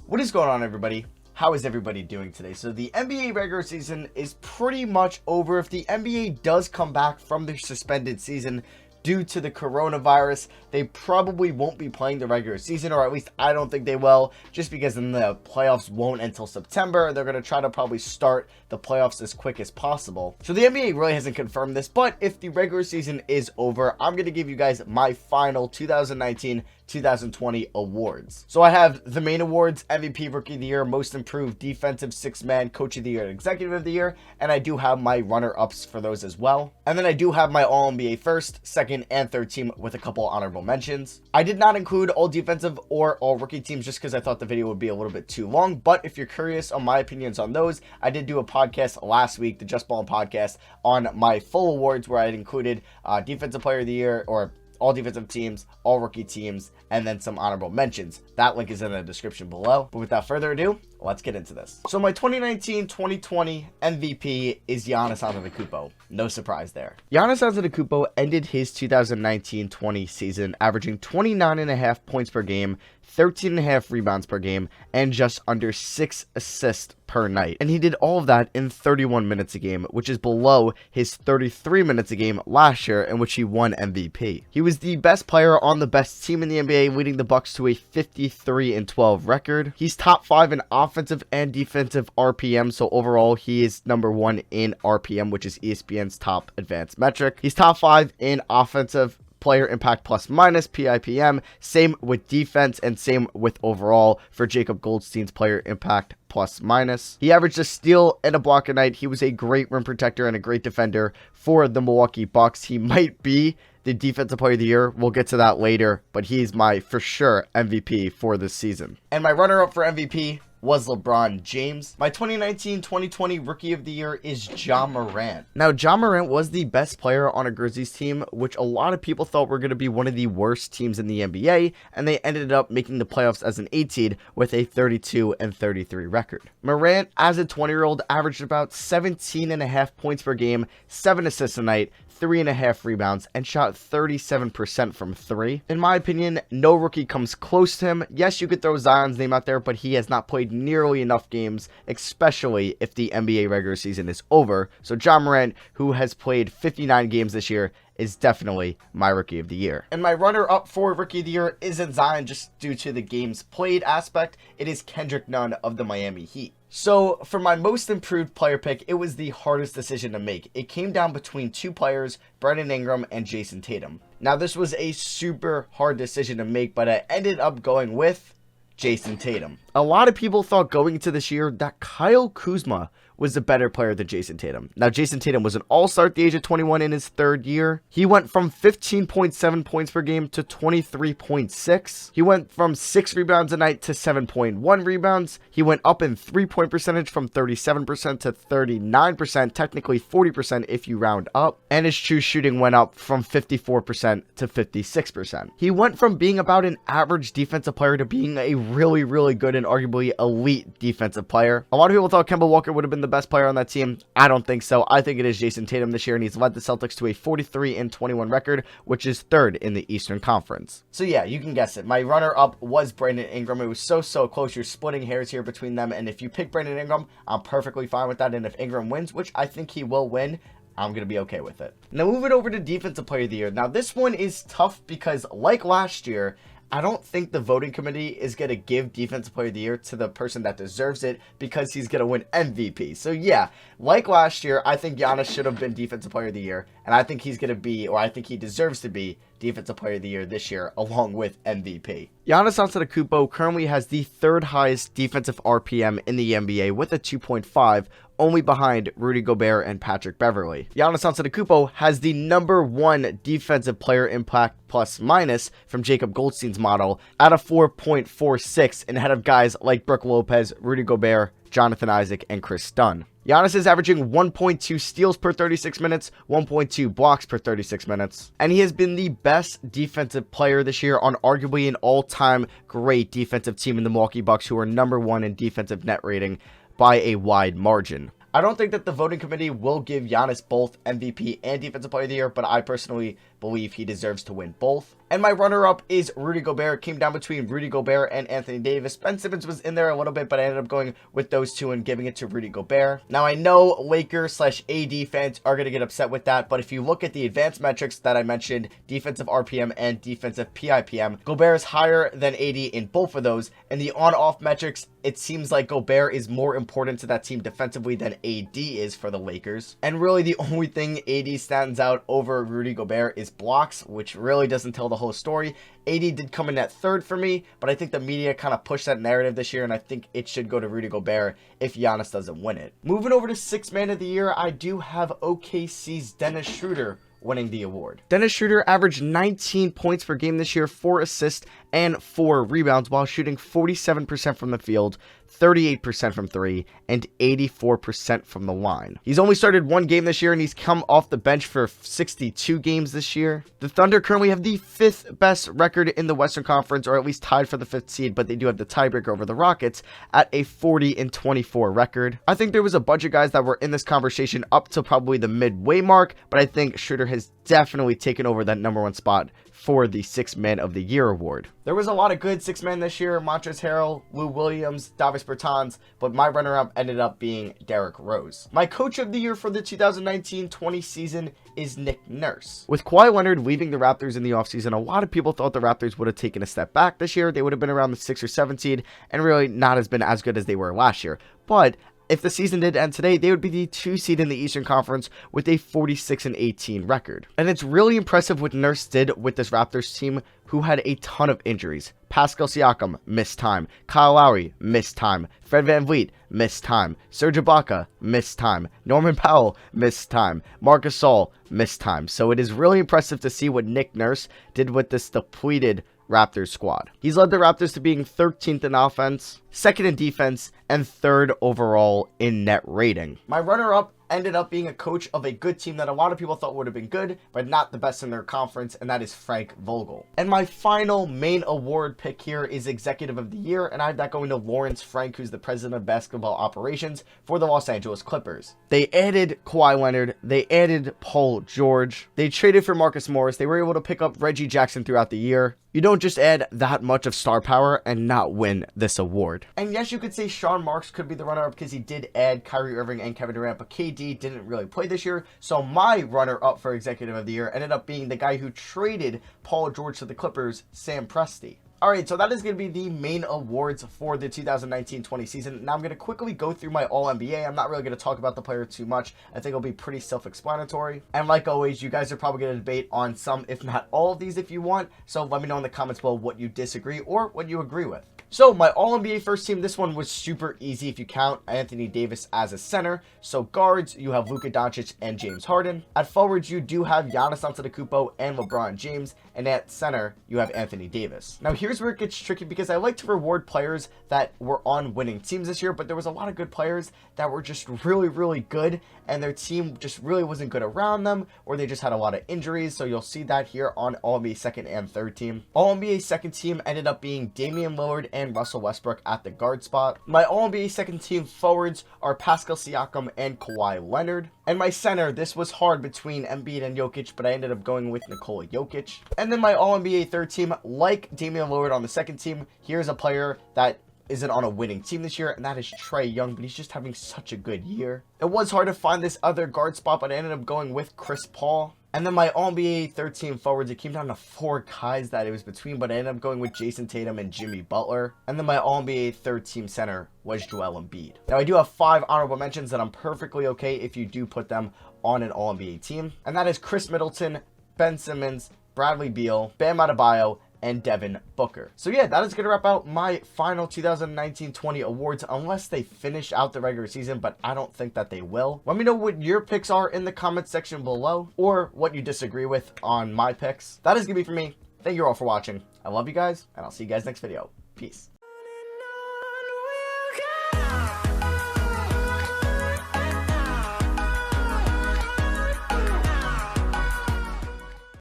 What is going on, everybody? How is everybody doing today? So the NBA regular season is pretty much over. If the NBA does come back from their suspended season due to the coronavirus, they probably won't be playing the regular season, or at least I don't think they will, just because then the playoffs won't until September. They're going to try to probably start the playoffs as quick as possible. So the NBA really hasn't confirmed this, but if the regular season is over, I'm going to give you guys my final 2019-2020 awards. So I have the main awards: MVP, Rookie of the Year, Most Improved Defensive Six-Man, Coach of the Year, and Executive of the Year, and I do have my runner-ups for those as well. And then I do have my All-NBA first, second, and third team with a couple honorable mentions. I did not include all defensive or all rookie teams just because I thought the video would be a little bit too long, but if you're curious on my opinions on those, I did do a podcast last week, the Just Ballin' podcast, on my full awards where I had included Defensive Player of the Year, or all defensive teams, all rookie teams, and then some honorable mentions. That link is in the description below. But without further ado, let's get into this. So my 2019-2020 MVP is Giannis Antetokounmpo. No surprise there. Giannis Antetokounmpo ended his 2019-20 season averaging 29.5 points per game, 13.5 rebounds per game, and just under 6 assists per night. And he did all of that in 31 minutes a game, which is below his 33 minutes a game last year, in which he won MVP. He was the best player on the best team in the NBA, leading the Bucks to a 53-12 record. He's top 5 in offensive and defensive RPM, so overall he is number 1 in RPM, which is ESPN's top advanced metric. He's top 5 in offensive player impact plus minus, PIPM, same with defense, and same with overall for Jacob Goldstein's player impact plus minus. He averaged a steal and a block a night. He was a great rim protector and a great defender for the Milwaukee Bucks. He might be the defensive player of the year. We'll get to that later, but he's my for sure MVP for this season. And my runner-up for MVP was LeBron James. My 2019-2020 Rookie of the Year is Ja Morant. Now, Ja Morant was the best player on a Grizzlies team, which a lot of people thought were going to be one of the worst teams in the NBA, and they ended up making the playoffs as an 8 seed with a 32-33 record. Morant, as a 20-year-old, averaged about 17.5 points per game, 7 assists a night, 3.5 rebounds, and shot 37% from 3. In my opinion, no rookie comes close to him. Yes, you could throw Zion's name out there, but he has not played nearly enough games, especially if the NBA regular season is over. So Ja Morant, who has played 59 games this year, is definitely my Rookie of the Year. And my runner-up for Rookie of the Year isn't Zion just due to the games played aspect. It is Kendrick Nunn of the Miami Heat. So for my most improved player pick, it was the hardest decision to make. It came down between two players, Brandon Ingram and Jason Tatum. Now this was a super hard decision to make, but I ended up going with Jason Tatum. A lot of people thought going into this year that Kyle Kuzma was a better player than Jason Tatum. Now, Jason Tatum was an all-star at the age of 21 in his third year. He went from 15.7 points per game to 23.6. He went from 6 rebounds a night to 7.1 rebounds. He went up in three-point percentage from 37% to 39%, technically 40% if you round up. And his true shooting went up from 54% to 56%. He went from being about an average defensive player to being a really, really good and arguably elite defensive player. A lot of people thought Kemba Walker would have been the best player on that team. I don't think so. I think it is Jason Tatum this year, and he's led the Celtics to a 43-21 record, which is third in the Eastern Conference. So yeah, you can guess it. My runner-up was Brandon Ingram. It was so close. You're splitting hairs here between them, and if you pick Brandon Ingram, I'm perfectly fine with that, and if Ingram wins, which I think he will win, I'm going to be okay with it. Now moving over to Defensive Player of the Year. Now this one is tough because, like last year, I don't think the voting committee is going to give Defensive Player of the Year to the person that deserves it because he's going to win MVP. So yeah, like last year, I think Giannis should have been Defensive Player of the Year, and I think he's going to be, or I think he deserves to be, Defensive Player of the Year this year, along with MVP. Giannis Antetokounmpo currently has the third highest defensive RPM in the NBA with a 2.5, only behind Rudy Gobert and Patrick Beverley. Giannis Antetokounmpo has the number 1 defensive player impact plus minus from Jacob Goldstein's model at a 4.46, and ahead of guys like Brook Lopez, Rudy Gobert, Jonathan Isaac, and Chris Dunn. Giannis is averaging 1.2 steals per 36 minutes, 1.2 blocks per 36 minutes, and he has been the best defensive player this year on arguably an all-time great defensive team in the Milwaukee Bucks, who are number 1 in defensive net rating by a wide margin. I don't think that the voting committee will give Giannis both MVP and Defensive Player of the Year, but I personally believe he deserves to win both. And my runner-up is Rudy Gobert. It came down between Rudy Gobert and Anthony Davis. Ben Simmons was in there a little bit, but I ended up going with those two and giving it to Rudy Gobert. Now, I know Lakers/AD fans are going to get upset with that, but if you look at the advanced metrics that I mentioned, defensive RPM and defensive PIPM, Gobert is higher than AD in both of those. And the on-off metrics, it seems like Gobert is more important to that team defensively than AD is for the Lakers. And really, the only thing AD stands out over Rudy Gobert is blocks, which really doesn't tell the whole story. AD did come in at third for me, but I think the media kind of pushed that narrative this year, and I think it should go to Rudy Gobert if Giannis doesn't win it. Moving over to Sixth Man of the Year, I do have OKC's Dennis Schroeder winning the award. Dennis Schroeder averaged 19 points per game this year, 4 assists and 4 rebounds while shooting 47% from the field, 38% from 3, and 84% from the line. He's only started 1 game this year, and he's come off the bench for 62 games this year. The Thunder currently have the 5th best record in the Western Conference, or at least tied for the 5th seed, but they do have the tiebreaker over the Rockets at a 40-24 record. I think there was a bunch of guys that were in this conversation up to probably the midway mark, but I think Schroeder has definitely taken over that #1 spot for the Sixth Man of the Year award. There was a lot of good six men this year: Montrezl Harrell, Lou Williams, Davis Bertans, but my runner-up ended up being Derrick Rose. My Coach of the Year for the 2019-20 season is Nick Nurse. With Kawhi Leonard leaving the Raptors in the offseason, a lot of people thought the Raptors would have taken a step back this year. They would have been around the 6 or 7 seed and really not has been as good as they were last year. But if the season did end today, they would be the 2 seed in the Eastern Conference with a 46-18 record. And it's really impressive what Nurse did with this Raptors team, who had a ton of injuries. Pascal Siakam missed time, Kyle Lowry missed time, Fred VanVleet missed time, Serge Ibaka missed time, Norman Powell missed time, Marc Gasol missed time. So it is really impressive to see what Nick Nurse did with this depleted Raptors squad. He's led the Raptors to being 13th in offense, 2nd in defense, and 3rd overall in net rating. My runner-up ended up being a coach of a good team that a lot of people thought would have been good, but not the best in their conference, and that is Frank Vogel. And my final main award pick here is Executive of the Year, and I have that going to Lawrence Frank, who's the president of basketball operations for the Los Angeles Clippers. They added Kawhi Leonard, they added Paul George, they traded for Marcus Morris, they were able to pick up Reggie Jackson throughout the year. You don't just add that much of star power and not win this award. And yes, you could say Sean Marks could be the runner-up because he did add Kyrie Irving and Kevin Durant, but KD didn't really play this year. So my runner-up for Executive of the Year ended up being the guy who traded Paul George to the Clippers, Sam Presti. Alright, so that is going to be the main awards for the 2019-20 season. Now I'm going to quickly go through my All-NBA. I'm not really going to talk about the player too much. I think it'll be pretty self-explanatory. And like always, you guys are probably going to debate on some, if not all of these if you want. So let me know in the comments below what you disagree or what you agree with. So my All-NBA first team, this one was super easy if you count Anthony Davis as a center. So guards, you have Luka Doncic and James Harden. At forwards, you do have Giannis Antetokounmpo and LeBron James. And at center, you have Anthony Davis. Now here's where it gets tricky because I like to reward players that were on winning teams this year, but there was a lot of good players that were just really, really good, and their team just really wasn't good around them, or they just had a lot of injuries. So you'll see that here on All-NBA second and third team. All-NBA second team ended up being Damian Lillard and Russell Westbrook at the guard spot. My All-NBA second team forwards are Pascal Siakam and Kawhi Leonard. And my center, this was hard between Embiid and Jokic, but I ended up going with Nikola Jokic. And then my All-NBA third team, like Damian Lillard on the second team, here's a player that isn't on a winning team this year, and that is Trae Young, but he's just having such a good year. It was hard to find this other guard spot, but I ended up going with Chris Paul. And then my All-NBA third team forwards, it came down to 4 guys that it was between, but I ended up going with Jason Tatum and Jimmy Butler. And then my All-NBA third team center was Joel Embiid. Now I do have 5 honorable mentions that I'm perfectly okay if you do put them on an All-NBA team. And that is Chris Middleton, Ben Simmons, Bradley Beal, Bam Adebayo, and Devin Booker. So yeah, that is going to wrap out my final 2019-20 awards, unless they finish out the regular season, but I don't think that they will. Let me know what your picks are in the comment section below, or what you disagree with on my picks. That is going to be for me. Thank you all for watching. I love you guys, and I'll see you guys next video. Peace.